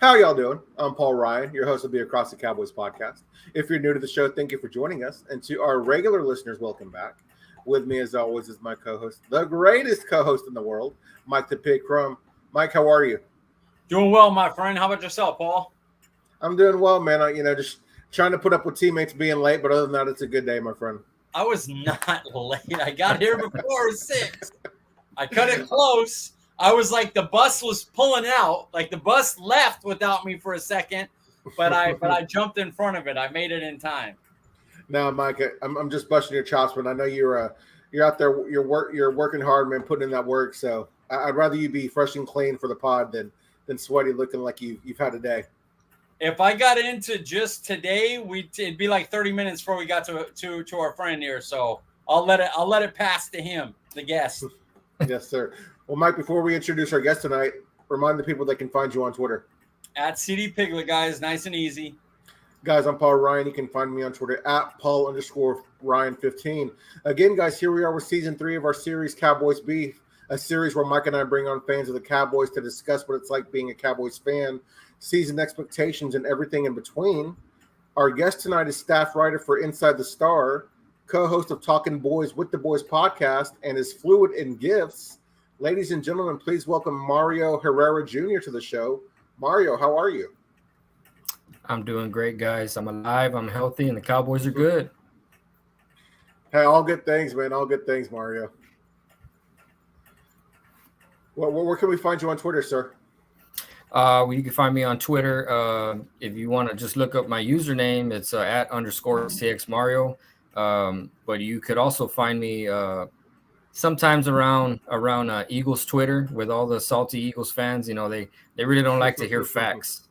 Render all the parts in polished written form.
How y'all doing? I'm Paul Ryan, your host of the Across the Cowboys podcast. If you're new to the show, thank you for joining us. And to our regular listeners, welcome back. With me, as always, is my co-host, the greatest co-host in the world, Mike The Pig Crum. Mike, how are you? Doing well, my friend. How about yourself, Paul? I'm doing well, man. Just trying to put up with teammates being late, but other than that, it's a good day, my friend. I was not late. I got here before 6. I cut it close. I was like, the bus was pulling out. Like the bus left without me for a second, but I jumped in front of it. I made it in time. Now, Mike, I'm just busting your chops, but I know you're out there. You're working hard, man, putting in that work. So I'd rather you be fresh and clean for the pod than sweaty, looking like you've had a day. If I got into just today, it'd be like 30 minutes before we got to our friend here. So I'll let it pass to him, the guest. Yes, sir. Well, Mike, before we introduce our guest tonight, remind the people they can find you on Twitter. At CD Piglet, guys. Nice and easy. Guys, I'm Paul Ryan. You can find me on Twitter at Paul_Ryan15. Again, guys, here we are with season 3 of our series, Cowboys Beef, a series where Mike and I bring on fans of the Cowboys to discuss what it's like being a Cowboys fan, season expectations, and everything in between. Our guest tonight is staff writer for Inside the Star, co-host of Talking Boys with the Boys podcast, and is fluid in gifts. Ladies and gentlemen, please welcome Mario Herrera Jr. to the show. Mario, how are you? I'm doing great, guys. I'm alive, I'm healthy, and the Cowboys are good. Hey, all good things, man. All good things, Mario. Well, where can we find you on Twitter, sir? Well, you can find me on Twitter. If you want to just look up my username, it's @_CXMario. But you could also find me sometimes around Eagles Twitter with all the salty Eagles fans. You know, they really don't like to hear facts.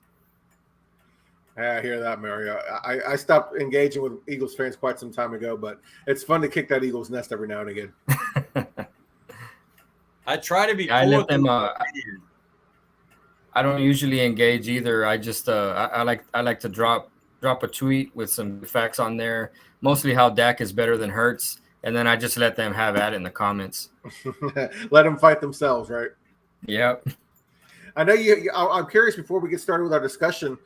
I hear that, Mario. I stopped engaging with Eagles fans quite some time ago, but it's fun to kick that Eagles nest every now and again. I try to be cool. I let them. I don't usually engage either. I just I like to drop a tweet with some facts on there, mostly how Dak is better than Hurts, and then I just let them have at it in the comments. Let them fight themselves, right? Yep. I know you. I'm curious. Before we get started with our discussion,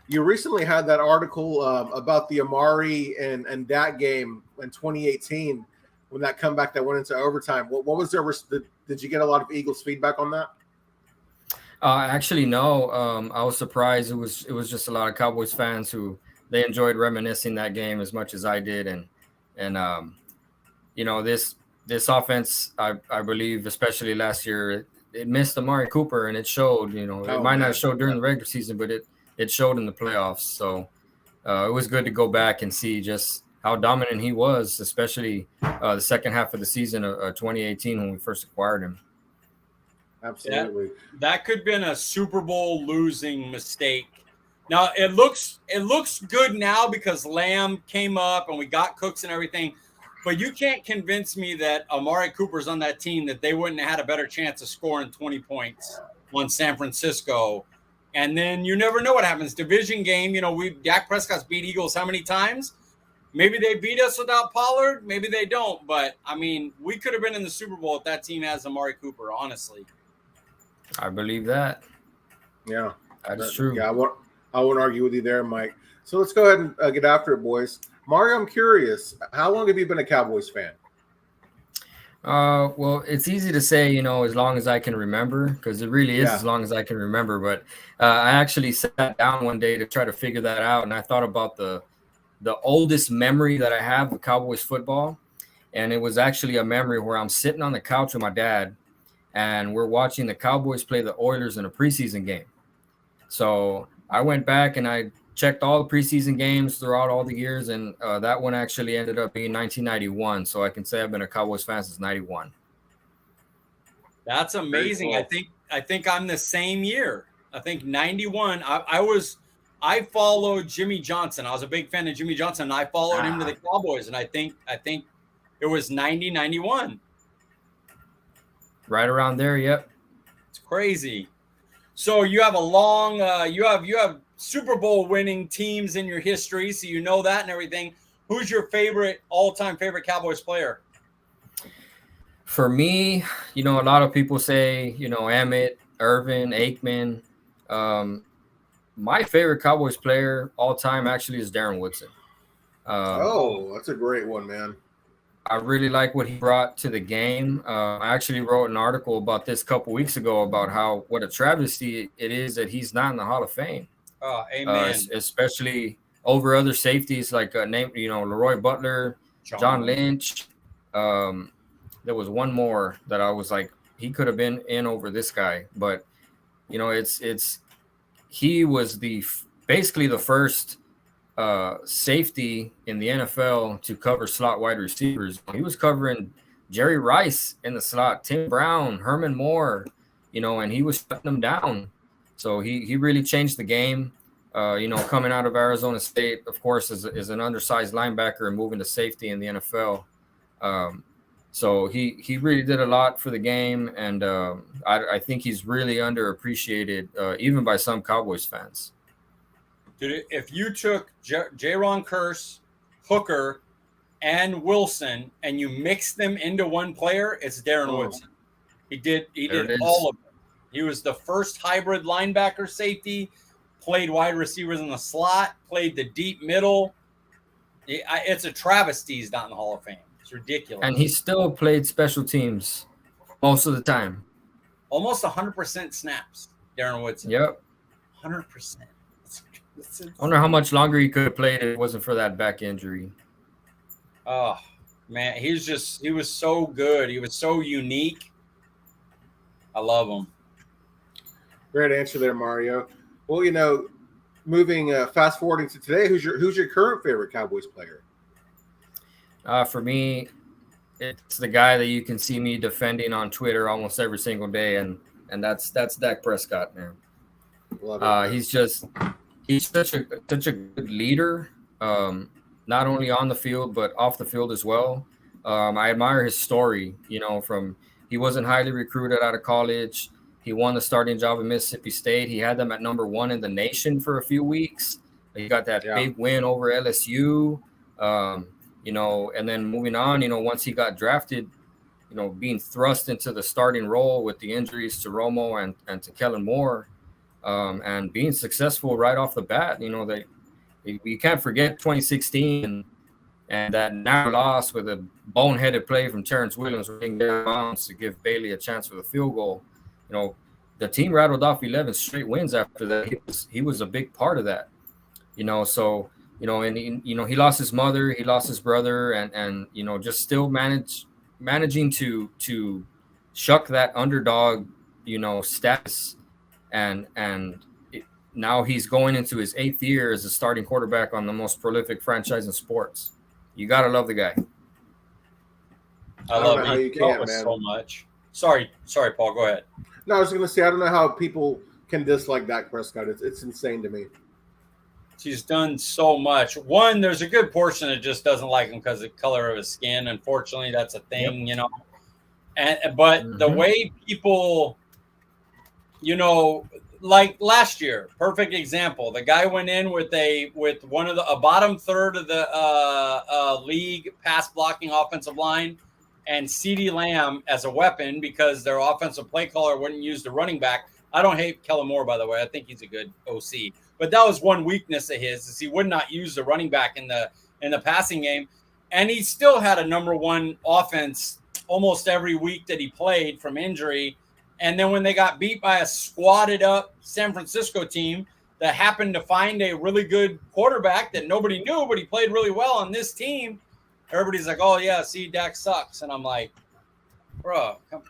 you recently had that article about the Amari and Dak game in 2018 when that comeback that went into overtime. What was there? Did you get a lot of Eagles feedback on that? Actually, no. I was surprised. It was just a lot of Cowboys fans who they enjoyed reminiscing that game as much as I did, and you know, this offense, I believe, especially last year, it missed Amari Cooper, and it showed. You know, it might not show during the regular season, but it showed in the playoffs. So it was good to go back and see just how dominant he was, especially the second half of the season of 2018 when we first acquired him. Absolutely. That could have been a Super Bowl losing mistake. Now it looks good now because Lamb came up and we got Cooks and everything. But you can't convince me that Amari Cooper's on that team that they wouldn't have had a better chance of scoring 20 points on San Francisco. And then you never know what happens. Division game, you know, Dak Prescott's beat Eagles how many times? Maybe they beat us without Pollard. Maybe they don't. But, I mean, we could have been in the Super Bowl if that team has Amari Cooper, honestly. I believe that. Yeah. That's true. Yeah, I won't argue with you there, Mike. So let's go ahead and get after it, boys. Mario, I'm curious. How long have you been a Cowboys fan? Well, it's easy to say, you know, as long as I can remember, because it really is as long as I can remember. But I actually sat down one day to try to figure that out, and I thought about the oldest memory that I have of Cowboys football, and it was actually a memory where I'm sitting on the couch with my dad, and we're watching the Cowboys play the Oilers in a preseason game. So I went back and I checked all the preseason games throughout all the years, and that one actually ended up being 1991. So I can say I've been a Cowboys fan since 91. That's amazing. Cool. I think I'm the same year. I think 91. I followed Jimmy Johnson. I was a big fan of Jimmy Johnson, and I followed him to the Cowboys. And I think it was 91. Right around there, yep. It's crazy. So you have a long, you have Super Bowl winning teams in your history, so you know that and everything. Who's your all-time favorite Cowboys player? For me, you know, a lot of people say, you know, Emmett, Irvin, Aikman. my favorite Cowboys player all time actually is Darren Woodson. That's a great one, man. I really like what he brought to the game. I actually wrote an article about this a couple weeks ago about what a travesty it is that he's not in the Hall of Fame. Amen. Especially over other safeties like Leroy Butler, John Lynch. There was one more that I was like, he could have been in over this guy, but he was basically the first safety in the NFL to cover slot wide receivers. He was covering Jerry Rice in the slot, Tim Brown, Herman Moore, and he was shutting them down. So he really changed the game. Coming out of Arizona State, of course, is an undersized linebacker and moving to safety in the NFL. So he really did a lot for the game, and I think he's really underappreciated, even by some Cowboys fans. Dude, if you took Jaron Kearse, Hooker, and Wilson, and you mixed them into one player, it's Darren Woodson. He did all of them. He was the first hybrid linebacker safety, played wide receivers in the slot, played the deep middle. It's a travesty he's not in the Hall of Fame. It's ridiculous. And he still played special teams most of the time. Almost 100% snaps, Darren Woodson. Yep. 100%. I wonder how much longer he could have played if it wasn't for that back injury. Oh, man. He was so good. He was so unique. I love him. Great answer there, Mario. Well, moving fast forwarding to today, who's your current favorite Cowboys player? For me, it's the guy that you can see me defending on Twitter almost every single day, and that's Dak Prescott, man. Love it. He's such a good leader, not only on the field but off the field as well. I admire his story. From he wasn't highly recruited out of college. He won the starting job at Mississippi State. He had them at number 1 in the nation for a few weeks. He got that big win over LSU. And then moving on, once he got drafted, being thrust into the starting role with the injuries to Romo and to Kellen Moore, and being successful right off the bat. You can't forget 2016 and that narrow loss with a boneheaded play from Terrence Williams running down to give Bailey a chance for the field goal. The team rattled off 11 straight wins after that. He was a big part of that. He lost his mother, he lost his brother, and just still managing to shuck that underdog, status, and now he's going into his 8th year as a starting quarterback on the most prolific franchise in sports. You gotta love the guy. I love you so much. Sorry, Paul. Go ahead. No, I was going to say I don't know how people can dislike Dak Prescott. It's insane to me. He's done so much. One, there's a good portion that just doesn't like him because of the color of his skin. Unfortunately, that's a thing, But the way people, like last year, perfect example. The guy went in with one of a bottom third of the league pass blocking offensive line, and CeeDee Lamb as a weapon because their offensive play caller wouldn't use the running back. I don't hate Kellen Moore, by the way. I think he's a good OC. But that was one weakness of his, is he would not use the running back in the passing game. And he still had a number 1 offense almost every week that he played from injury. And then when they got beat by a squatted up San Francisco team that happened to find a really good quarterback that nobody knew, but he played really well on this team, everybody's like, oh, yeah, see, Dak sucks. And I'm like, bro, come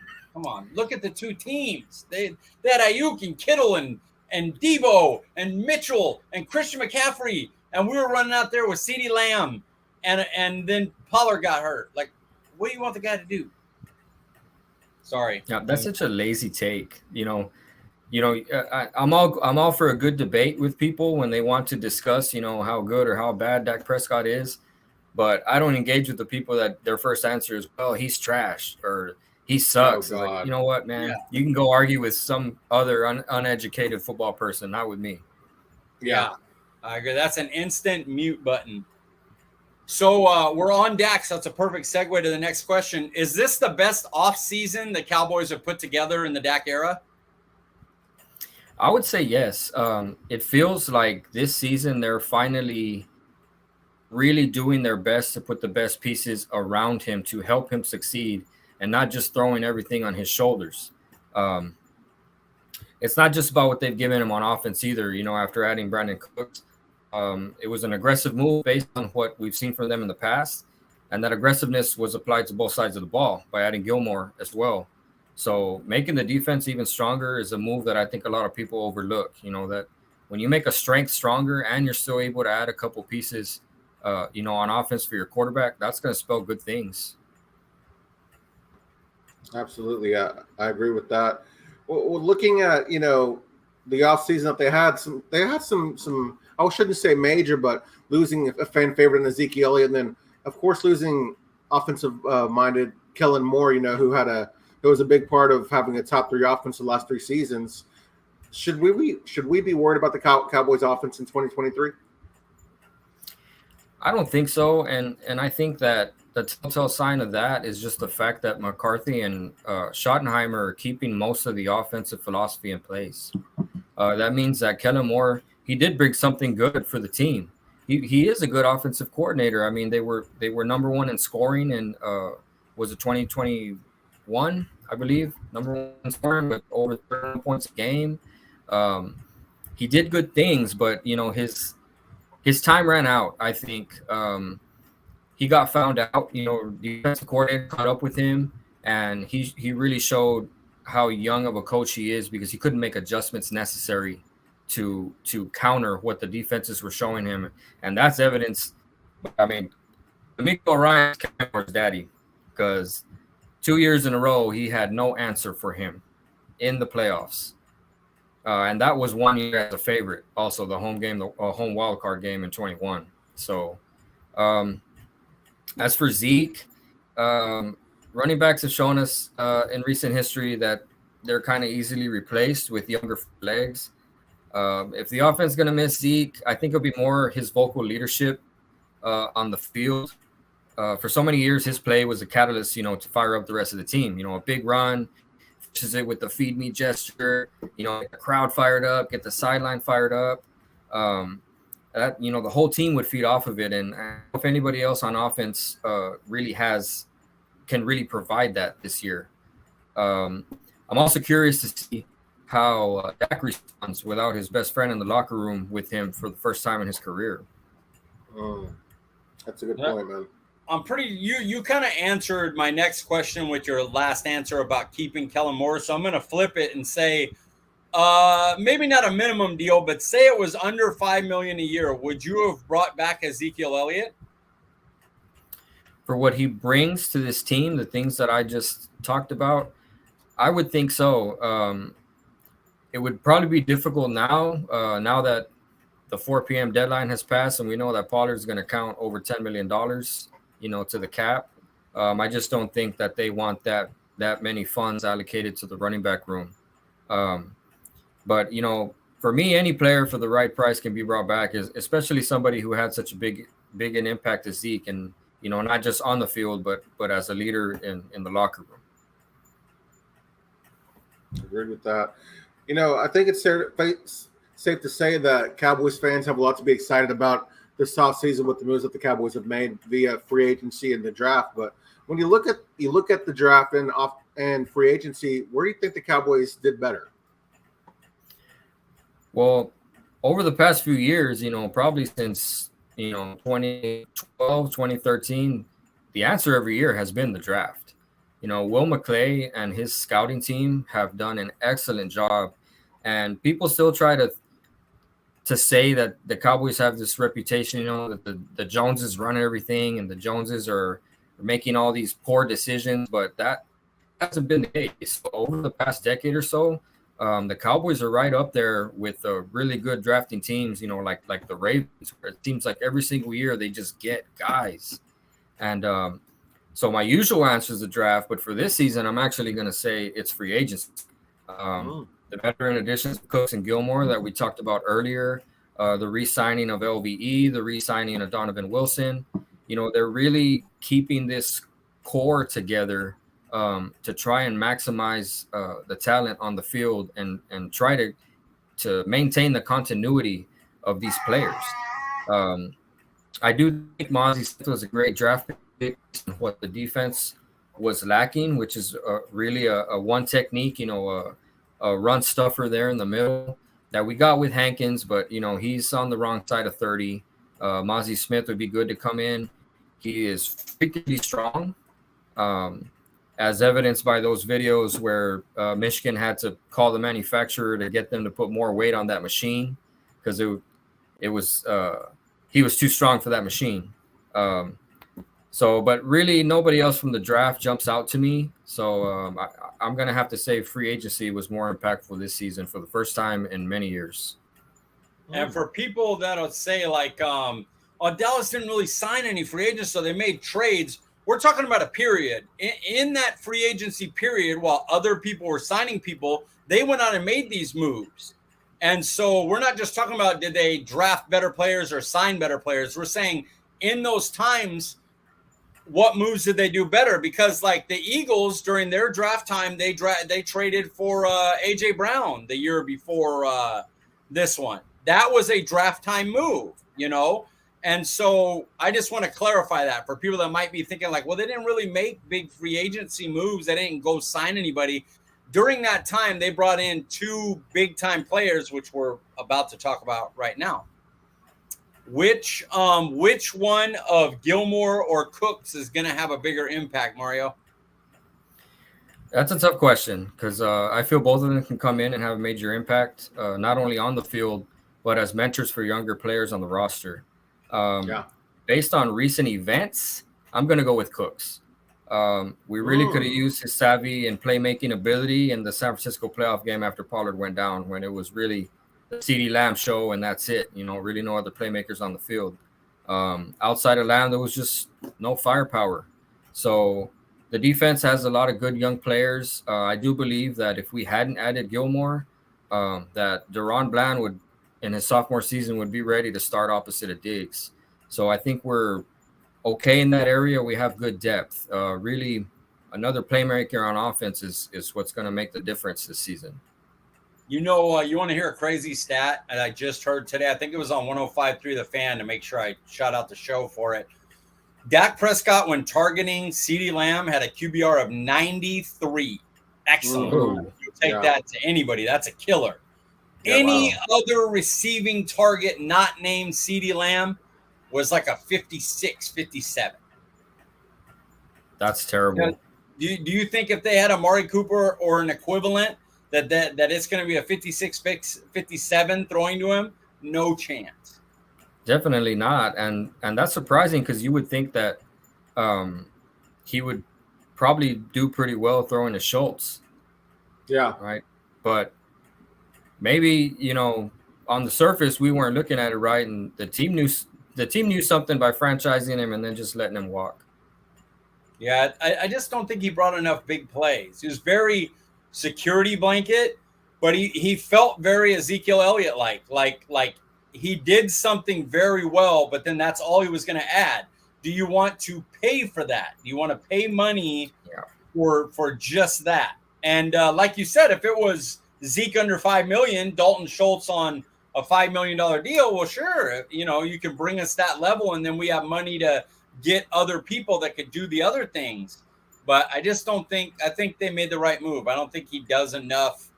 on. Look at the two teams. They had Ayuk and Kittle and Debo and Mitchell and Christian McCaffrey. And we were running out there with CeeDee Lamb. And then Pollard got hurt. Like, what do you want the guy to do? Sorry. Yeah, that's such a lazy take. I'm all for a good debate with people when they want to discuss, how good or how bad Dak Prescott is. But I don't engage with the people that their first answer is, well, he's trash or he sucks. Oh, like, you know what, man? Yeah. You can go argue with some other uneducated football person, not with me. Yeah, I agree. That's an instant mute button. So we're on Dak, so that's a perfect segue to the next question. Is this the best offseason the Cowboys have put together in the Dak era? I would say yes. It feels like this season they're finally really doing their best to put the best pieces around him to help him succeed and not just throwing everything on his shoulders. Um, it's not just about what they've given him on offense either. After adding Brandon Cooks, it was an aggressive move based on what we've seen from them in the past. And that aggressiveness was applied to both sides of the ball by adding Gilmore as well. So making the defense even stronger is a move that I think a lot of people overlook. That when you make a strength stronger and you're still able to add a couple pieces, on offense for your quarterback, that's going to spell good things. Absolutely. I agree with that. Well, looking at, the offseason that they had some, I shouldn't say major, but losing a fan favorite in Ezekiel Elliott, and then of course losing offensive minded Kellen Moore, who was a big part of having a top 3 offense the last 3 seasons. Should we be worried about the Cowboys offense in 2023? I don't think so, and I think that the telltale sign of that is just the fact that McCarthy and Schottenheimer are keeping most of the offensive philosophy in place. That means that Kellen Moore, he did bring something good for the team. He is a good offensive coordinator. I mean, they were number 1 in scoring, and was it 2021, I believe, number 1 in scoring with over 30 points a game. He did good things, but his time ran out, I think. He got found out. The defensive coordinator caught up with him, and he really showed how young of a coach he is because he couldn't make adjustments necessary to counter what the defenses were showing him. And that's evidence. I mean, D'Amico Ryan's Cameron's daddy, because 2 years in a row, he had no answer for him in the playoffs. And that was 1 year as a favorite. Also, the home game, the home wild card game in 21. So, as for Zeke, running backs have shown us in recent history that they're kind of easily replaced with younger legs. If the offense is going to miss Zeke, I think it'll be more his vocal leadership on the field. For so many years, his play was a catalyst, to fire up the rest of the team. A big run, finishes it with the feed me gesture, get the crowd fired up, get the sideline fired up. That the whole team would feed off of it. And if anybody else on offense can really provide that this year. I'm also curious to see how Dak responds without his best friend in the locker room with him for the first time in his career. That's a good point, man. I'm you kind of answered my next question with your last answer about keeping Kellen Moore. So I'm going to flip it and say, maybe not a minimum deal, but say it was under $5 million a year. Would you have brought back Ezekiel Elliott? For what he brings to this team, the things that I just talked about, I would think so. It would probably be difficult now that the 4 p.m. deadline has passed and we know that Pollard's going to count over $10 million, to the cap. I just don't think that they want that many funds allocated to the running back room. But, for me, any player for the right price can be brought back, especially somebody who had such a big an impact as Zeke, and, not just on the field, but as a leader in the locker room. Agreed with that. I think it's safe to say that Cowboys fans have a lot to be excited about this offseason with the moves that the Cowboys have made via free agency and the draft. But when you look at the draft and free agency, where do you think the Cowboys did better? Well, over the past few years, probably since 2012, 2013, the answer every year has been the draft. Will McClay and his scouting team have done an excellent job, and people still try to say that the Cowboys have this reputation, that the Joneses run everything and the Joneses are making all these poor decisions, but that hasn't been the case. Over the past decade or so, the Cowboys are right up there with really good drafting teams, like the Ravens, where it seems like every single year they just get guys. And so my usual answer is the draft, but for this season, I'm actually going to say it's free agency. The veteran additions of Cooks and Gilmore that we talked about earlier, the re-signing of LVE, the re-signing of Donovan Wilson, they're really keeping this core together to try and maximize the talent on the field and try to to maintain the continuity of these players. I do think Mozzie Smith was a great draft pick. What the defense was lacking, which is really a one technique, a run stuffer there in the middle that we got with Hankins, but he's on the wrong side of 30. Mozzie Smith would be good to come in. He is freakishly strong, as evidenced by those videos where Michigan had to call the manufacturer to get them to put more weight on that machine because he was too strong for that machine. But really nobody else from the draft jumps out to me. So I'm going to have to say free agency was more impactful this season for the first time in many years. And for people that'll say like, Dallas didn't really sign any free agents, so they made trades. We're talking about a period. In that free agency period, while other people were signing people, they went out and made these moves. And so we're not just talking about did they draft better players or sign better players. We're saying in those times, what moves did they do better? Because like the Eagles during their draft time, they traded for A.J. Brown the year before this one. That was a draft time move, And so I just want to clarify that for people that might be thinking like, well, they didn't really make big free agency moves. They didn't go sign anybody. During that time, they brought in two big-time players, which we're about to talk about right now. Which one of Gilmore or Cooks is going to have a bigger impact, Mario? That's a tough question because I feel both of them can come in and have a major impact, not only on the field, but as mentors for younger players on the roster. Based on recent events, I'm going to go with Cooks. We really could have used his savvy and playmaking ability in the San Francisco playoff game after Pollard went down, when it was really the CeeDee Lamb show and that's it. Really no other playmakers on the field. Outside of Lamb, there was just no firepower. So the defense has a lot of good young players. I do believe that if we hadn't added Gilmore, that Deron Bland would, in his sophomore season, would be ready to start opposite of Diggs. So I think we're okay in that area. We have good depth. Really, another playmaker on offense is what's going to make the difference this season. You want to hear a crazy stat that I just heard today? I think it was on 105.3 The Fan, to make sure I shout out the show for it. Dak Prescott, when targeting CeeDee Lamb, had a QBR of 93. Excellent. You take that to anybody. That's a killer. Any other receiving target not named CeeDee Lamb was like a 56, 57. That's terrible. Do you think if they had Amari Cooper or an equivalent that it's going to be a 56, 57 throwing to him? No chance. Definitely not. And that's surprising because you would think that he would probably do pretty well throwing to Schultz. Yeah. Right. But maybe, on the surface, we weren't looking at it right. And the team knew something by franchising him and then just letting him walk. Yeah, I just don't think he brought enough big plays. He was very security blanket, but he felt very Ezekiel Elliott like he did something very well, but then that's all he was going to add. Do you want to pay for that? Do you want to pay money for just that? And like you said, if it was Zeke under $5 million, Dalton Schultz on a $5 million deal, well, sure, you can bring us that level, and then we have money to get other people that could do the other things. But I just don't think – I think they made the right move. I don't think he does enough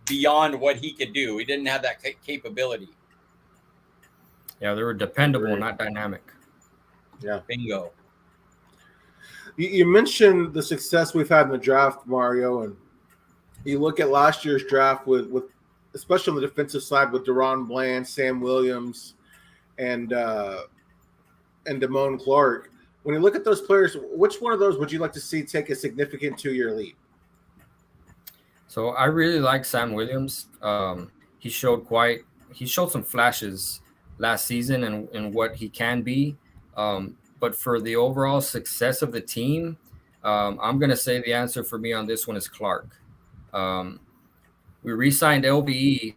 beyond what he could do. He didn't have that capability. Yeah, they were dependable, not dynamic. Yeah. Bingo. You mentioned the success we've had in the draft, Mario, and you look at last year's draft with especially on the defensive side with Deron Bland, Sam Williams, and Damone Clark. When you look at those players, which one of those would you like to see take a significant 2-year leap? So I really like Sam Williams. He showed some flashes last season and what he can be. But for the overall success of the team, I'm going to say the answer for me on this one is Clark. We re-signed LVE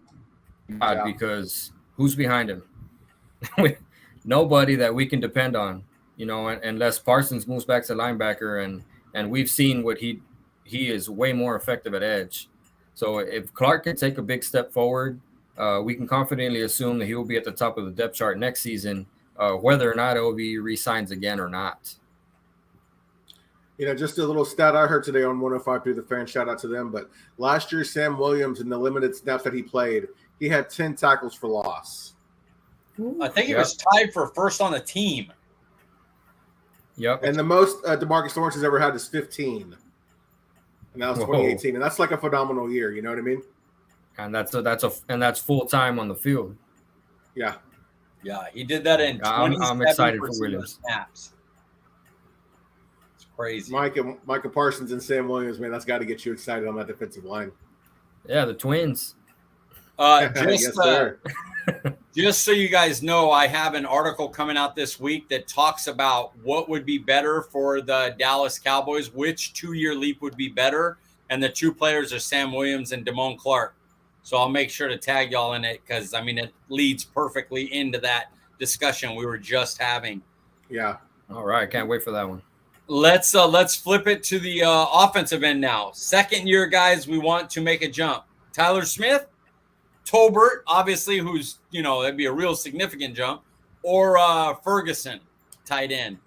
because who's behind him? Nobody that we can depend on, unless Parsons moves back to linebacker, and we've seen what he is way more effective at edge. So if Clark can take a big step forward, we can confidently assume that he will be at the top of the depth chart next season, whether or not OB re-signs again or not. Just a little stat I heard today on 105 through the fan. Shout out to them. But last year, Sam Williams, in the limited snaps that he played, he had 10 tackles for loss. I think he was tied for first on the team. Yep. And the most DeMarcus Lawrence has ever had is 15. And that was 2018. And that's like a phenomenal year. You know what I mean? And that's full time on the field. Yeah. Yeah, he did that in 27% I'm excited for Williams. Snaps. It's crazy. Micah Parsons and Sam Williams, man, that's got to get you excited on that defensive line. Yeah, the twins. Yes, sir. Just so you guys know, I have an article coming out this week that talks about what would be better for the Dallas Cowboys, which 2-year leap would be better, and the two players are Sam Williams and Damone Clark. So I'll make sure to tag y'all in it because, it leads perfectly into that discussion we were just having. Yeah. All right. Can't wait for that one. Let's flip it to the offensive end now. Second year, guys, we want to make a jump. Tyler Smith, Tolbert, obviously, who's, that'd be a real significant jump, or Ferguson, tight end.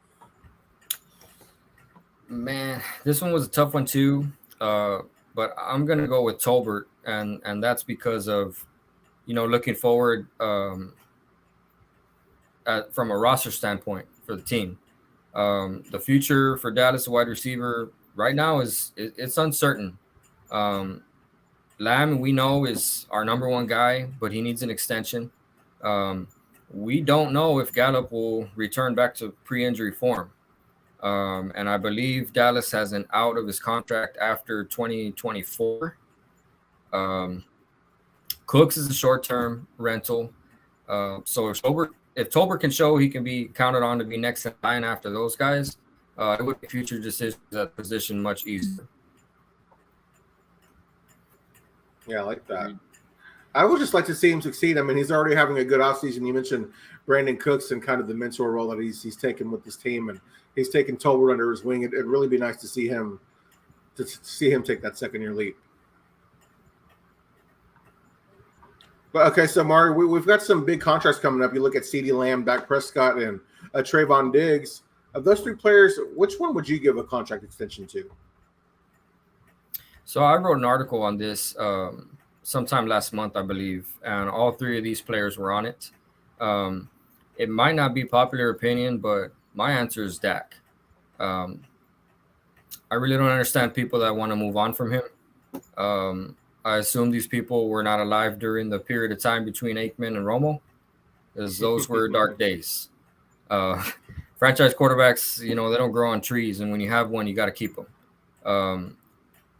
Man, this one was a tough one too, but I'm going to go with Tolbert, and that's because of, looking forward from a roster standpoint for the team. The future for Dallas wide receiver right now it's uncertain. Lamb, we know, is our number one guy, but he needs an extension. We don't know if Gallup will return back to pre-injury form. And I believe Dallas has an out of his contract after 2024. Cooks is a short-term rental. So if Tolbert can show he can be counted on to be next in line after those guys, it would make future decisions at position much easier. Yeah, I like that. I would just like to see him succeed. He's already having a good offseason. You mentioned Brandon Cooks and kind of the mentor role that he's taken with this team, and he's taken Tolbert under his wing. It'd really be nice to see him take that second-year leap. But okay, so Mario, we've got some big contracts coming up. You look at CeeDee Lamb, Dak Prescott, and Trayvon Diggs. Of those three players, which one would you give a contract extension to? So I wrote an article on this sometime last month, I believe, and all three of these players were on it. It might not be popular opinion, but my answer is Dak. I really don't understand people that want to move on from him. I assume these people were not alive during the period of time between Aikman and Romo, because those were dark days. Franchise quarterbacks, they don't grow on trees, and when you have one, you got to keep them.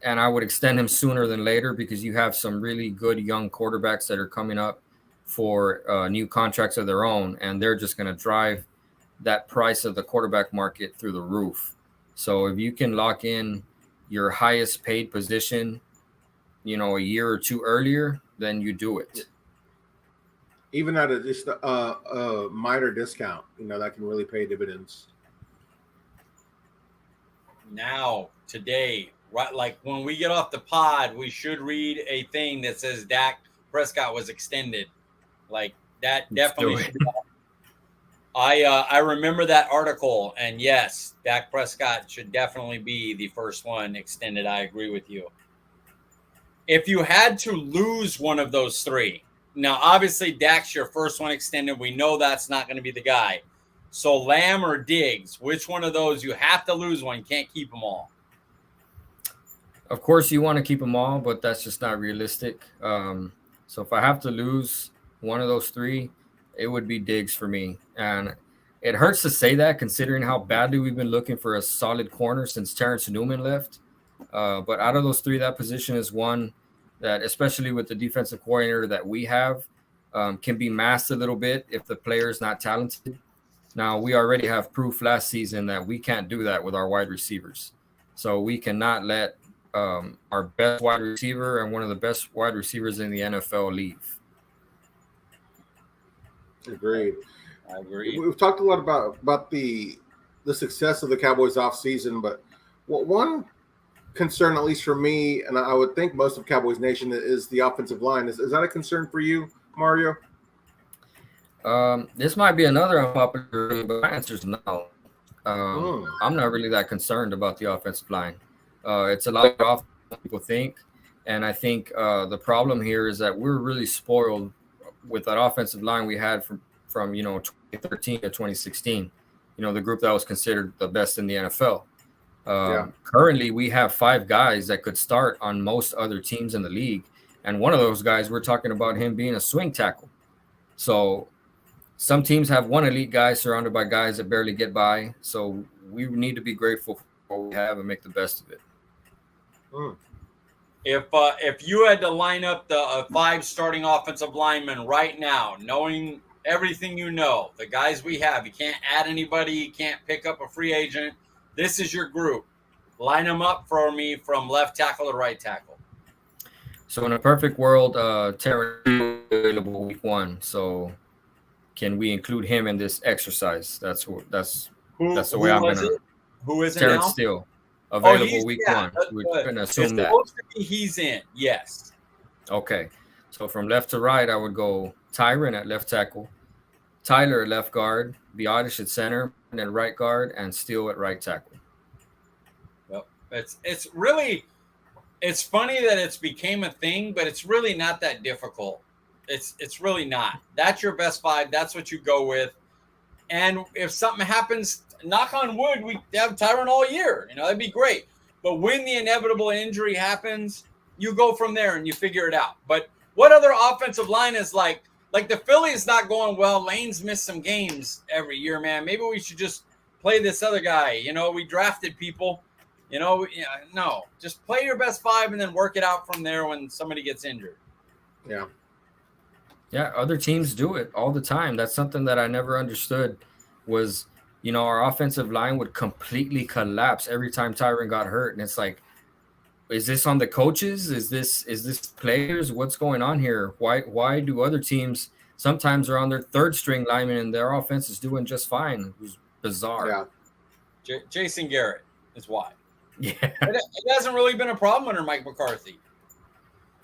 And I would extend him sooner than later because you have some really good young quarterbacks that are coming up for new contracts of their own, and they're just going to drive that price of the quarterback market through the roof. So if you can lock in your highest paid position, a year or two earlier, then you do it. Even at just a minor discount, that can really pay dividends. Now, today, right, like when we get off the pod, we should read a thing that says Dak Prescott was extended. Like that definitely should be. I remember that article, and yes, Dak Prescott should definitely be the first one extended. I agree with you. If you had to lose one of those three, now obviously Dak's your first one extended. We know that's not going to be the guy. So Lamb or Diggs, which one of those you have to lose one? Can't keep them all. Of course, you want to keep them all, but that's just not realistic. So if I have to lose one of those three, it would be Diggs for me. And it hurts to say that considering how badly we've been looking for a solid corner since Terrence Newman left. But out of those three, that position is one that, especially with the defensive coordinator that we have, can be masked a little bit if the player is not talented. Now, we already have proof last season that we can't do that with our wide receivers. So we cannot let our best wide receiver and one of the best wide receivers in the NFL leave. Agreed. I agree. We've talked a lot about the success of the Cowboys offseason, but one concern, at least for me, and I would think most of Cowboys Nation, is the offensive line. Is that a concern for you, Mario? This might be another unpopular, but my answer is no. I'm not really that concerned about the offensive line. It's a lot of people think, and I think the problem here is that we're really spoiled with that offensive line we had from 2013 to 2016. The group that was considered the best in the NFL. Currently, we have 5 guys that could start on most other teams in the league, and one of those guys, we're talking about him being a swing tackle. So some teams have one elite guy surrounded by guys that barely get by. So we need to be grateful for what we have and make the best of it. If you had to line up the 5 starting offensive linemen right now, knowing everything the guys we have, you can't add anybody, you can't pick up a free agent. This is your group. Line them up for me from left tackle to right tackle. So in a perfect world, Terrence available week 1. So can we include him in this exercise? That's the way I'm going to. Who is it Terrence now? Steele available week 1. We're going to assume that. Supposed to be he's in. Yes. Okay. So from left to right, I would go Tyron at left tackle, Tyler at left guard, Biotish at center, and then right guard, and Steele at right tackle. Well, it's funny that it's became a thing, but it's really not that difficult. It's really not. That's your best 5. That's what you go with. And if something happens, knock on wood, we have Tyron all year. That'd be great. But when the inevitable injury happens, you go from there and you figure it out. But what other offensive line is like the Phillies not going well? Lane's missed some games every year, man. Maybe we should just play this other guy. We drafted people. No, just play your best 5 and then work it out from there when somebody gets injured. Yeah. Yeah, other teams do it all the time. That's something that I never understood was, our offensive line would completely collapse every time Tyron got hurt. And it's like, is this on the coaches? Is this players? What's going on here? Why do other teams sometimes are on their 3rd string lineman and their offense is doing just fine? It was bizarre. Yeah. Jason Garrett is why. Yeah. It hasn't really been a problem under Mike McCarthy.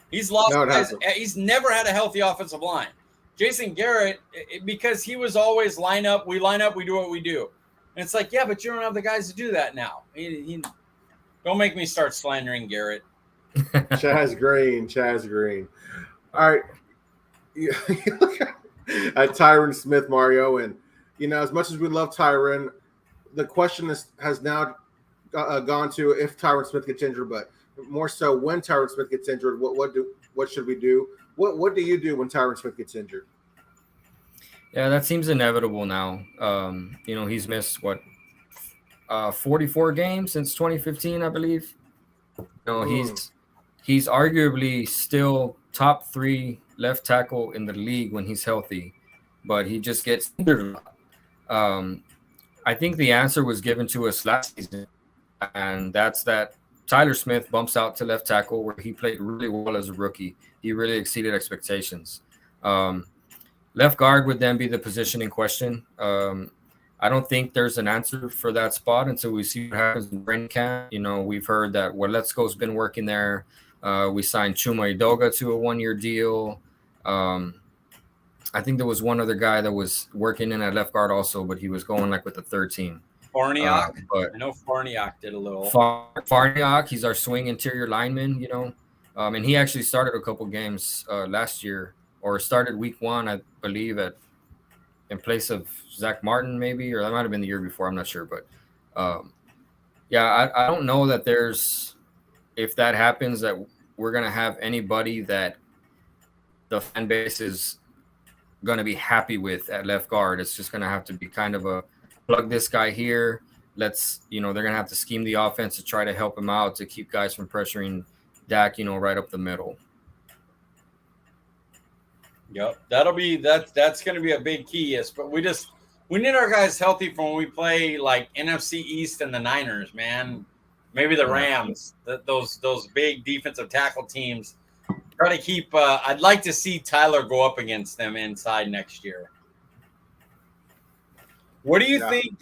He's lost guys. He's never had a healthy offensive line. Jason Garrett, because he was always we line up, we do what we do. And it's like, yeah, but you don't have the guys to do that now. Don't make me start slandering Garrett. Chaz Green. All right. You look at Tyron Smith, Mario, and, as much as we love Tyron, the question has now gone to if Tyron Smith gets injured, but more so when Tyron Smith gets injured, what should we do? What do you do when Tyron Smith gets injured? Yeah, that seems inevitable now. He's missed 44 games since 2015, I believe. He's arguably still top 3 left tackle in the league when he's healthy, but he just gets injured a lot. I think the answer was given to us last season, and that's that Tyler Smith bumps out to left tackle, where he played really well as a rookie. He really exceeded expectations. Left guard would then be the position in question. I don't think there's an answer for that spot until we see what happens in training camp. We've heard that Let's-Go's been working there. We signed Chuma Edoga to a 1-year deal. I think there was one other guy that was working in at left guard also, but he was going with the 3rd team. Farniok. I know Farniok did a little. Farniok, he's our swing interior lineman, and he actually started a couple games last year, or started week 1, I believe, in place of Zach Martin, maybe, or that might have been the year before. I'm not sure, but I don't know that if that happens, that we're gonna have anybody that the fan base is gonna be happy with at left guard. It's just gonna have to be kind of a plug this guy here. They're going to have to scheme the offense to try to help him out to keep guys from pressuring Dak, right up the middle. Yep. That's going to be a big key. Yes. But we need our guys healthy for when we play NFC East and the Niners, man. Maybe the Rams, those big defensive tackle teams. Try to keep, I'd like to see Tyler go up against them inside next year. What do you think?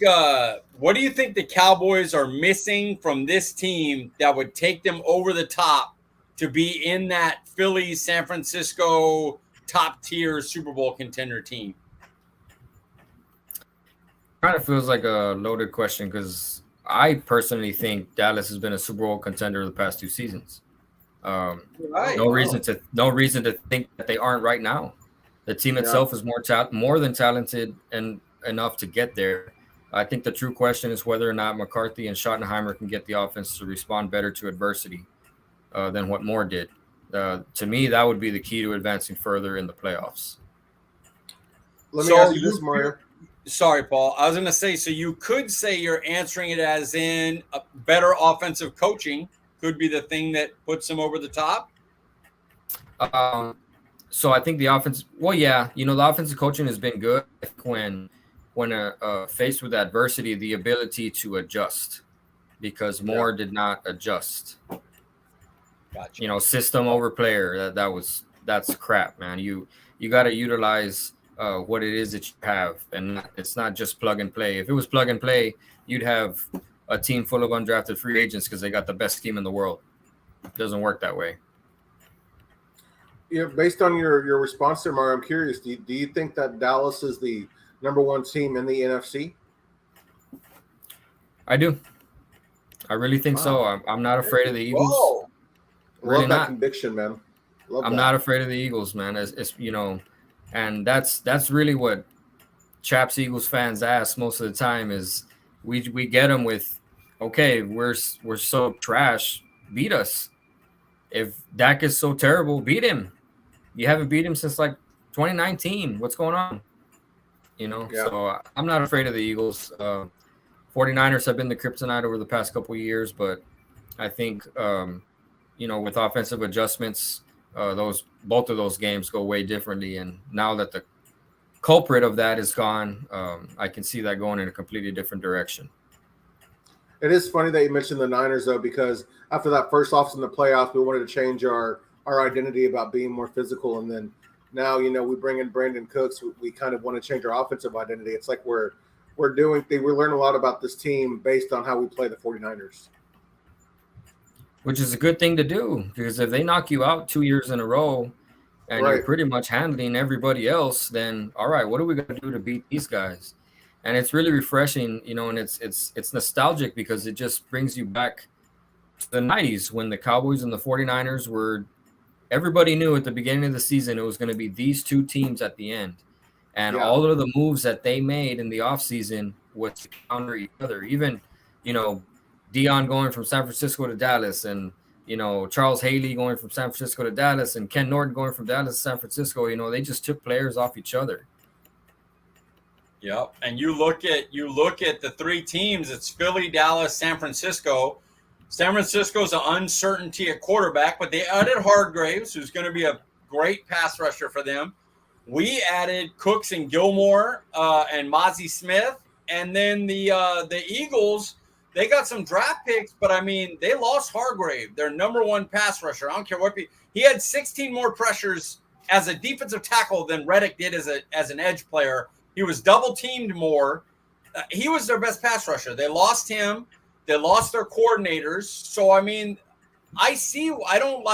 What do you think the Cowboys are missing from this team that would take them over the top to be in that Philly, San Francisco top tier Super Bowl contender team? Kind of feels like a loaded question because I personally think Dallas has been a Super Bowl contender the past 2 seasons. Right. No reason to think that they aren't right now. The team itself is more than talented and enough to get there. I think the true question is whether or not McCarthy and Schottenheimer can get the offense to respond better to adversity than what Moore did. To me, that would be the key to advancing further in the playoffs. Let me ask you this, Mario. Sorry, Paul. I was going to say, so you could say you're answering it as in a better offensive coaching could be the thing that puts them over the top. So I think the offense. Well, yeah, the offensive coaching has been good when faced with adversity, the ability to adjust, because Moore did not adjust. Gotcha. System over player. That's crap, man. You got to utilize what it is that you have, and it's not just plug and play. If it was plug and play, you'd have a team full of undrafted free agents because they got the best team in the world. It doesn't work that way. Yeah, based on your response there, Mario, I'm curious. Do you think that Dallas is the number one team in the NFC? I do. I really think so. I'm not afraid of the Eagles. Whoa. Really love that conviction, man. I'm not afraid of the Eagles, man. It's and that's really what Chaps Eagles fans ask most of the time is we get them with, okay, we're so trash, beat us. If Dak is so terrible, beat him. You haven't beat him since like 2019. What's going on? So I'm not afraid of the Eagles. 49ers have been the kryptonite over the past couple of years, but I think with offensive adjustments, both of those games go way differently. And now that the culprit of that is gone, I can see that going in a completely different direction. It is funny that you mentioned the Niners, though, because after that first loss in the playoffs, we wanted to change our identity about being more physical. And then now, we bring in Brandon Cooks. We kind of want to change our offensive identity. It's like we're learning a lot about this team based on how we play the 49ers. Which is a good thing to do, because if they knock you out 2 years in a row and you're pretty much handling everybody else, then all right, what are we going to do to beat these guys? And it's really refreshing, and it's nostalgic because it just brings you back to the 90s when the Cowboys and the 49ers were – everybody knew at the beginning of the season it was going to be these two teams at the end. And all of the moves that they made in the offseason was to counter each other. Even, Dion going from San Francisco to Dallas, and Charles Haley going from San Francisco to Dallas, and Ken Norton going from Dallas to San Francisco. They just took players off each other. Yep. And you look at the three teams. It's Philly, Dallas, San Francisco. San Francisco's an uncertainty at quarterback, but they added Hargraves, who's going to be a great pass rusher for them. We added Cooks and Gilmore and Mozzie Smith, and then the Eagles. They got some draft picks, but I mean, they lost Hargrave, their number one pass rusher. I don't care what he had 16 more pressures as a defensive tackle than Reddick did as an edge player. He was double teamed more. He was their best pass rusher. They lost him. They lost their coordinators. So I mean, I don't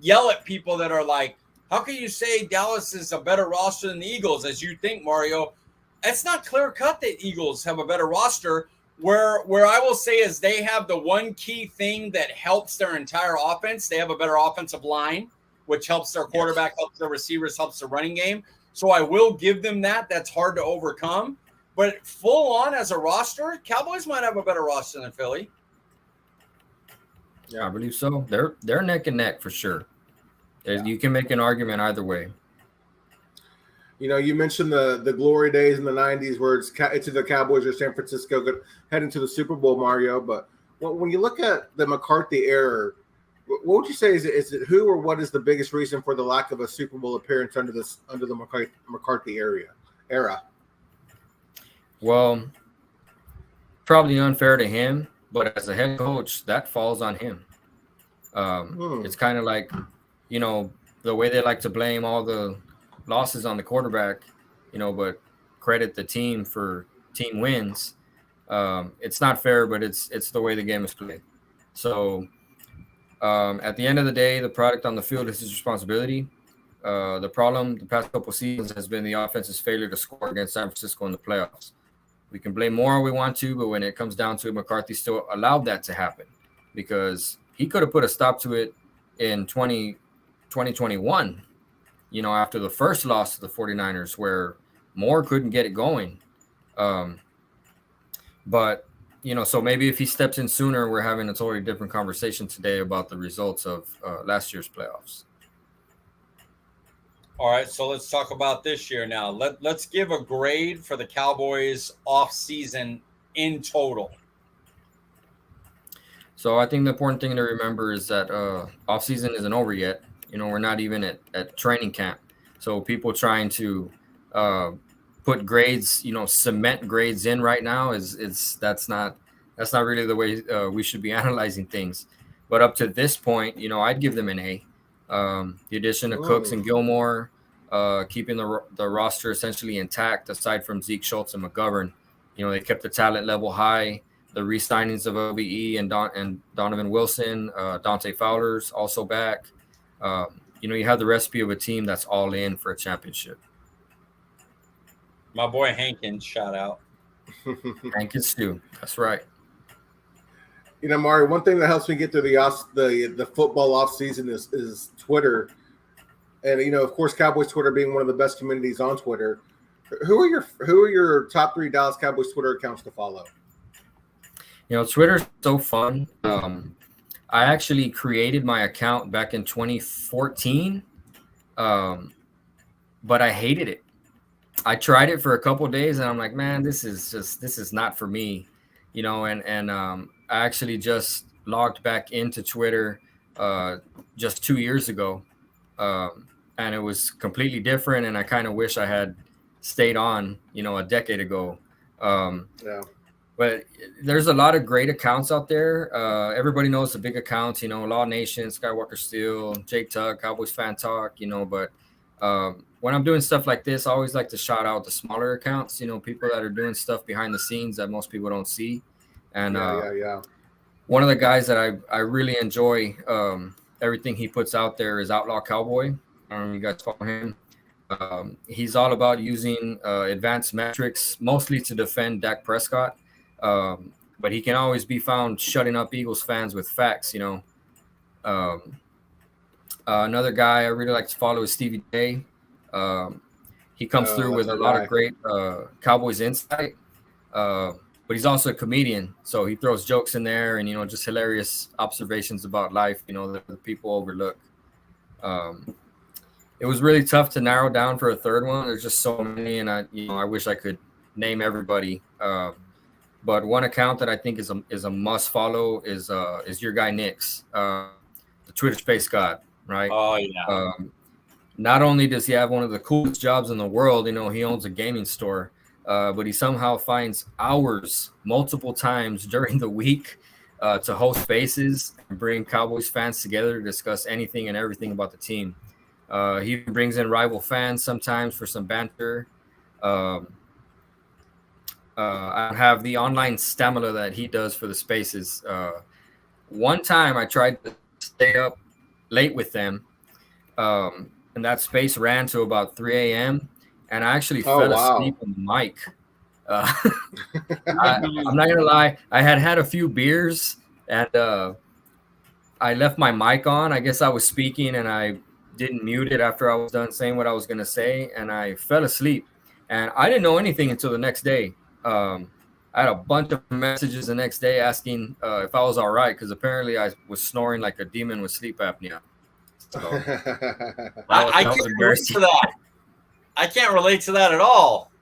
yell at people that are like, how can you say Dallas is a better roster than the Eagles, as you think, Mario? It's not clear cut that Eagles have a better roster. Where I will say is they have the one key thing that helps their entire offense. They have a better offensive line, which helps their quarterback, helps their receivers, helps the running game. So I will give them that. That's hard to overcome. But full on as a roster, Cowboys might have a better roster than Philly. Yeah, I believe so. They're neck and neck for sure. You can make an argument either way. You mentioned the glory days in the 90s where it's either the Cowboys or San Francisco heading to the Super Bowl, Mario. But when you look at the McCarthy era, what would you say is it who or what is the biggest reason for the lack of a Super Bowl appearance under the McCarthy era? Well, probably unfair to him, but as a head coach, that falls on him. It's kind of like, the way they like to blame all the losses on the quarterback, but credit the team for team wins, it's not fair, but it's the way the game is played. So at the end of the day, the product on the field is his responsibility. The problem the past couple seasons has been the offense's failure to score against San Francisco in the playoffs. We can blame more we want to, but when it comes down to it, McCarthy still allowed that to happen because he could have put a stop to it in 2021, after the first loss to the 49ers where Moore couldn't get it going. But so maybe if he steps in sooner, we're having a totally different conversation today about the results of last year's playoffs. All right, so let's talk about this year now. Let's give a grade for the Cowboys offseason in total. So I think the important thing to remember is that offseason isn't over yet. We're not even at training camp. So people trying to put grades, cement grades in right now that's not really the way we should be analyzing things. But up to this point, I'd give them an A. The addition of Cooks and Gilmore, keeping the roster essentially intact, aside from Zeke Schultz and McGovern. They kept the talent level high. The re-signings of OBE and Donovan Wilson, Dante Fowler's also back. You have the recipe of a team that's all in for a championship. My boy Hankins, shout out. Hankins too. That's right. Mario, one thing that helps me get through the football off season is Twitter, and of course, Cowboys Twitter being one of the best communities on Twitter. Who are your top 3 Dallas Cowboys Twitter accounts to follow? Twitter's so fun. I actually created my account back in 2014, but I hated it. I tried it for a couple of days, and I'm like, man, this is not for me, and I actually just logged back into Twitter just 2 years ago, and it was completely different. And I kind of wish I had stayed on, a decade ago. But there's a lot of great accounts out there. Everybody knows the big accounts, Law Nation, Skywalker Steel, Jake Tuck, Cowboys Fan Talk, but when I'm doing stuff like this, I always like to shout out the smaller accounts, people that are doing stuff behind the scenes that most people don't see. And one of the guys that I really enjoy everything he puts out there is Outlaw Cowboy. I don't know if you guys follow him. He's all about using advanced metrics, mostly to defend Dak Prescott. But he can always be found shutting up Eagles fans with facts, Another guy I really like to follow is Stevie J. He comes through with a lot of great Cowboys insight. But he's also a comedian, so he throws jokes in there and, just hilarious observations about life, that people overlook. It was really tough to narrow down for a third one. There's just so many, and I wish I could name everybody. But one account that I think is a must follow is your guy Nick's, the Twitter Space God, right? Oh yeah. Not only does he have one of the coolest jobs in the world, he owns a gaming store. But he somehow finds hours multiple times during the week to host spaces and bring Cowboys fans together to discuss anything and everything about the team. He brings in rival fans sometimes for some banter. I have the online stamina that he does for the spaces. One time I tried to stay up late with them, and that space ran to about 3 a.m., and I actually fell asleep on the mic. I'm not going to lie. I had a few beers, and I left my mic on. I guess I was speaking, and I didn't mute it after I was done saying what I was going to say, and I fell asleep. And I didn't know anything until the next day. I had a bunch of messages the next day asking if I was all right, because apparently I was snoring like a demon with sleep apnea. So I can't relate to that. I can't relate to that at all.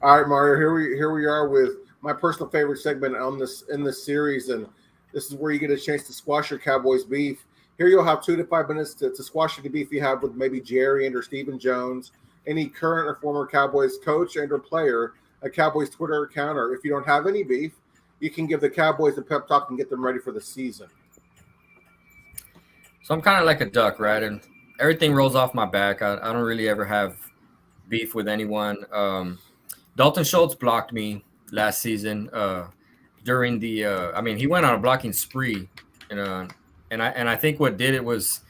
All right, Mario. Here we are with my personal favorite segment in this series, and this is where you get a chance to squash your Cowboys beef. Here you'll have 2 to 5 minutes to squash the beef you have with maybe Jerry and or Stephen Jones, any current or former Cowboys coach and or player, a Cowboys Twitter account, or if you don't have any beef, you can give the Cowboys a pep talk and get them ready for the season. So I'm kind of like a duck, right? And everything rolls off my back. I don't really ever have beef with anyone. Dalton Schultz blocked me last season during the. I mean, he went on a blocking spree, and I think what did it was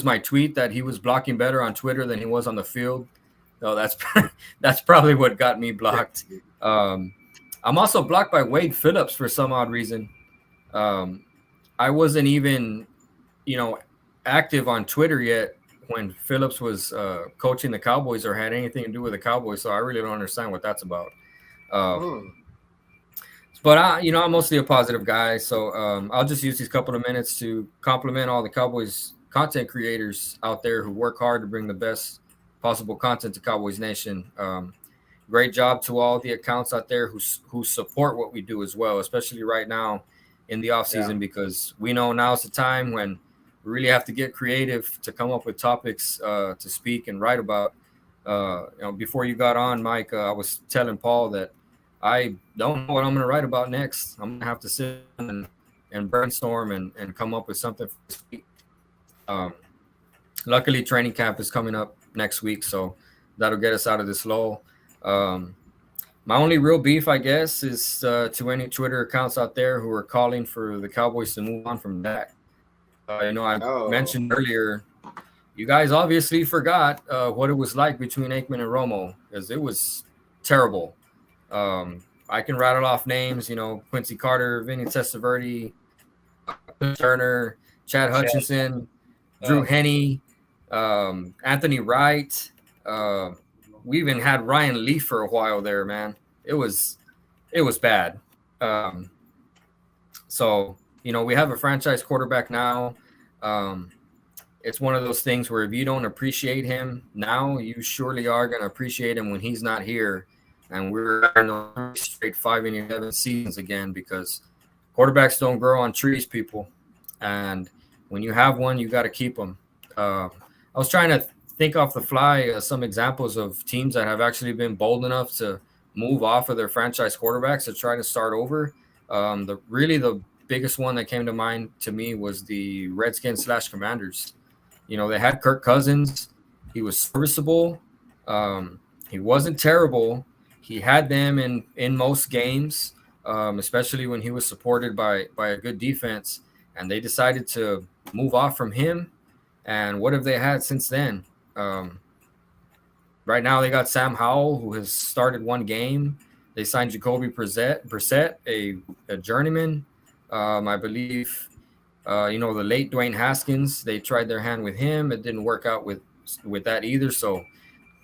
my tweet that he was blocking better on Twitter than he was on the field. So that's probably what got me blocked. I'm also blocked by Wade Phillips for some odd reason. I wasn't even, active on Twitter yet when Phillips was coaching the Cowboys or had anything to do with the Cowboys. So I really don't understand what that's about. But I'm mostly a positive guy. So I'll just use these couple of minutes to compliment all the Cowboys content creators out there who work hard to bring the best possible content to Cowboys Nation. Great job to all the accounts out there who support what we do as well, especially right now in the off season, because we know now's the time when we really have to get creative to come up with topics to speak and write about. Before you got on, Mike, I was telling Paul that I don't know what I'm going to write about next. I'm going to have to sit and brainstorm and come up with something for this week. Luckily, training camp is coming up next week, so that'll get us out of this lull. My only real beef, I guess, is to any Twitter accounts out there who are calling for the Cowboys to move on from Dak. I mentioned earlier, you guys obviously forgot what it was like between Aikman and Romo, because it was terrible. I can rattle off names, Quincy Carter, Vinny Testaverde, Turner, Chad Hutchinson, Drew Henne, Anthony Wright. We even had Ryan Leaf for a while there, man. It was bad. So, we have a franchise quarterback now. It's one of those things where if you don't appreciate him now, you surely are going to appreciate him when he's not here. And we're in the straight 5-11 seasons again, because quarterbacks don't grow on trees, people. And when you have one, you got to keep them. I was trying to think off the fly some examples of teams that have actually been bold enough to move off of their franchise quarterbacks to try to start over. The biggest one that came to mind to me was the Redskins / Commanders. They had Kirk Cousins. He was serviceable. He wasn't terrible. He had them in most games, especially when he was supported by a good defense, and they decided to move off from him. And what have they had since then? Right now they got Sam Howell, who has started one game. They signed Jacoby Brissett, a journeyman. I believe, the late Dwayne Haskins, they tried their hand with him. It didn't work out with that either. So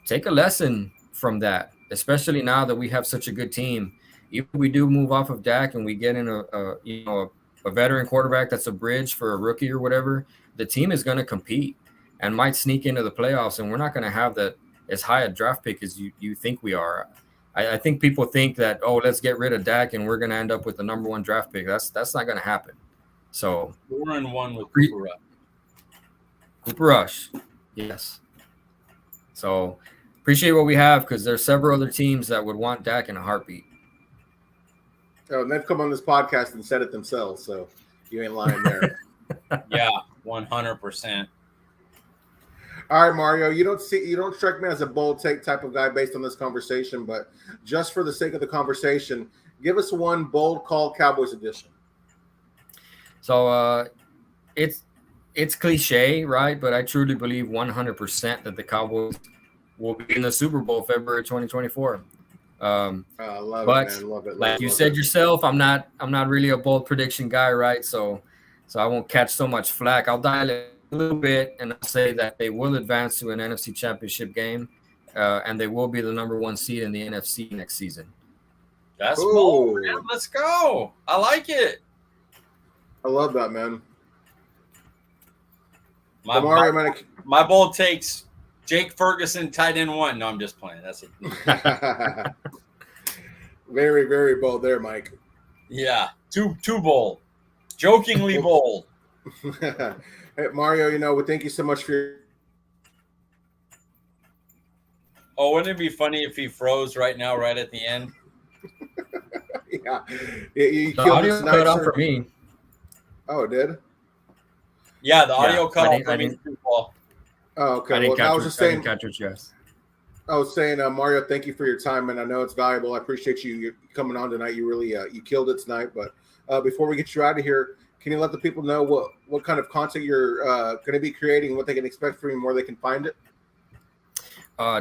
take a lesson from that, especially now that we have such a good team. If we do move off of Dak and we get in a veteran quarterback that's a bridge for a rookie or whatever, the team is going to compete and might sneak into the playoffs, and we're not going to have that as high a draft pick as you think we are. I think people think that, let's get rid of Dak and we're going to end up with the number 1 draft pick. That's not going to happen. So 4-1 with Cooper Rush. Cooper Rush, yes. So appreciate what we have, because there's several other teams that would want Dak in a heartbeat. Oh, and they've come on this podcast and said it themselves, so you ain't lying there. Yeah, 100%. All right, Mario, you don't strike me as a bold take type of guy based on this conversation, but just for the sake of the conversation, give us one bold call Cowboys edition. So it's cliche, right? But I truly believe 100% that the Cowboys will be in the Super Bowl February 2024. I love but it, man. Love it. Like you said yourself, I'm not really a bold prediction guy, right? So I won't catch so much flack. I'll dial it a little bit and I'll say that they will advance to an NFC Championship game, and they will be the number 1 seed in the NFC next season. That's bold, man. Let's go. I like it. I love that, man. My bold takes Jake Ferguson, tight end 1. No, I'm just playing. That's it. Very, very bold there, Mike. Yeah, too bold. Jokingly bold. Hey, Mario, we thank you so much for your. Oh, wouldn't it be funny if he froze right now, right at the end? Yeah. You the audio cut off for me. Oh, it did? Yeah, the audio cut off for me too, Paul. Oh, okay. I didn't catch what you asked. I was saying, Mario, thank you for your time, and I know it's valuable. I appreciate you coming on tonight. You really you killed it tonight. But before we get you out of here, can you let the people know what kind of content you're going to be creating, what they can expect from you, and where they can find it?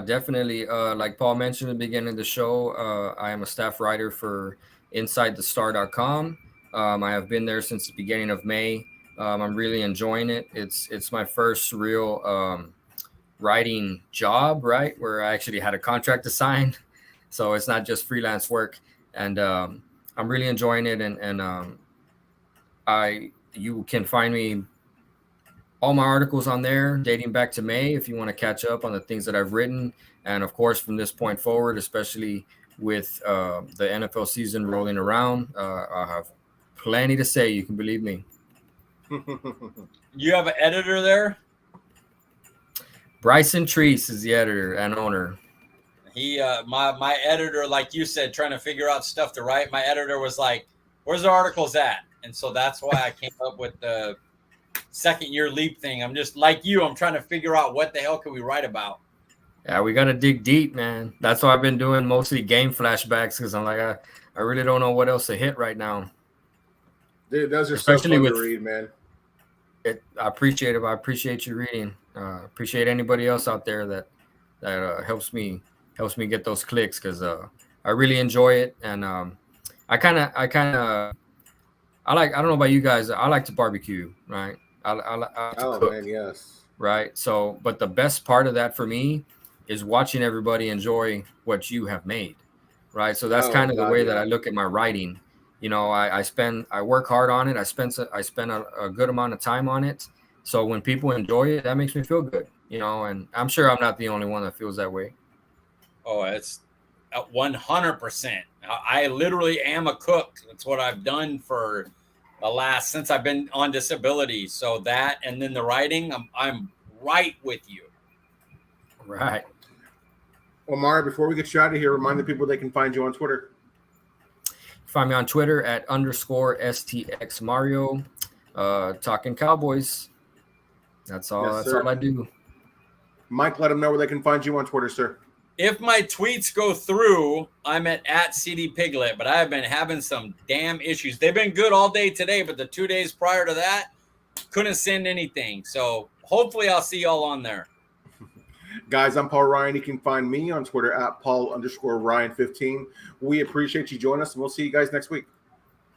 Definitely. Like Paul mentioned at the beginning of the show, I am a staff writer for InsideTheStar.com. I have been there since the beginning of May. I'm really enjoying it. It's my first real writing job, right, where I actually had a contract to sign. So it's not just freelance work, and I'm really enjoying it. And you can find me all my articles on there dating back to May if you want to catch up on the things that I've written. And of course, from this point forward, especially with the NFL season rolling around, I have plenty to say. You can believe me. You have an editor there? Bryson Treese is the editor and owner. He, my editor, like you said, trying to figure out stuff to write. My editor was like, "Where's the articles at?" And so that's why I came up with the second year leap thing. I'm just like you. I'm trying to figure out what the hell can we write about. Yeah, we got to dig deep, man. That's why I've been doing mostly game flashbacks, because I'm like, I really don't know what else to hit right now. Dude, those are so fun to read, man. I appreciate it. I appreciate you reading. Appreciate anybody else out there that helps me get those clicks, because I really enjoy it. And I don't know about you guys. I like to barbecue, right? I like to cook, man, yes. Right. So, but the best part of that for me is watching everybody enjoy what you have made, right? So that's kind of the way that I look at my writing. You know, I work hard on it. I spend a good amount of time on it. So when people enjoy it, that makes me feel good, you know, and I'm sure I'm not the only one that feels that way. Oh, it's 100%. I literally am a cook. That's what I've done for since I've been on disability. So that, and then the writing, I'm right with you. Right. Well, Mario, before we get you out of here, remind the people they can find you on Twitter. Find me on Twitter at _STX Mario, talking Cowboys. That's all. Yes, that's all I do. Mike, let them know where they can find you on Twitter, sir. If my tweets go through, I'm at CD Piglet, but I have been having some damn issues. They've been good all day today, but the 2 days prior to that, couldn't send anything. So hopefully I'll see y'all on there. Guys, I'm Paul Ryan. You can find me on Twitter at Paul_Ryan15. We appreciate you joining us, and we'll see you guys next week.